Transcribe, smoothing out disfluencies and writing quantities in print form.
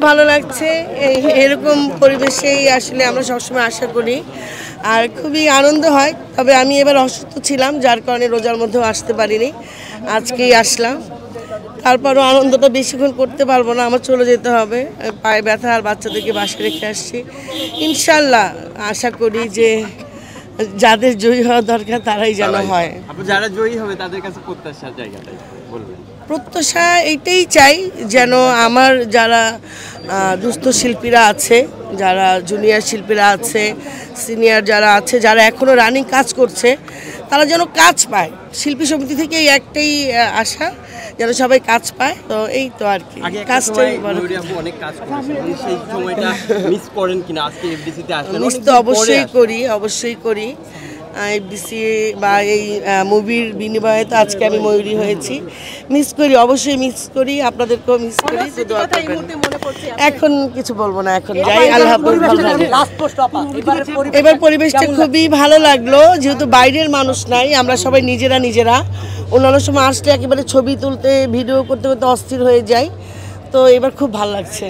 ভালো লাগছে। এরকম পরিবেশেই আসলে আমরা সবসময় আশা করি, আর খুবই আনন্দ হয়। তবে আমি এবার অসুস্থ ছিলাম, যার কারণে রোজার মধ্যেও আসতে পারিনি, আজকেই আসলাম। তারপরও আনন্দটা বেশিক্ষণ করতে পারবো না, আমার চলে যেতে হবে, পায়ে ব্যথা আর বাচ্চাদেরকে বাসায় রেখে আসছি। ইনশাল্লাহ আশা করি যে যাদের জয়ী হওয়া দরকার তারাই যেন হয়। যারা জয়ী হবে তাদের কাছে প্রত্যাশার জায়গাটাই বলবেন। প্রত্যাশা এইটাই চাই যেন আমার যারা দুস্থ শিল্পীরা আছে, যারা জুনিয়র শিল্পীরা আছে, সিনিয়র যারা আছে, যারা এখনও রানিং কাজ করছে, তারা যেন কাজ পায়। শিল্পী সমিতি থেকে এই একটাই আশা, যেন সবাই কাজ পায়। তো এই তো আর কি, কাজটাই অনেক কাজ করেছেন, সেই সময়টা মিস করেন কিনা? আজকে এফডিসিতে আসলেন, মিস তো অবশ্যই করি। এফডিসি বা এই মুভির বিনিময়ে তো আজকে আমি ময়ূরী হয়েছি, অবশ্যই মিস করি, আপনাদেরকেও মিস করি। এখন কিছু বলবো না, এখন যাই। আল্লাহ হাফেজ। এবার পরিবেশটা খুবই ভালো লাগলো, যেহেতু বাইরের মানুষ নাই, আমরা সবাই নিজেরা। অন্যান্য সময় আসলে একেবারে ছবি তুলতে ভিডিও করতে অস্থির হয়ে যাই, তো এবার খুব ভালো লাগছে।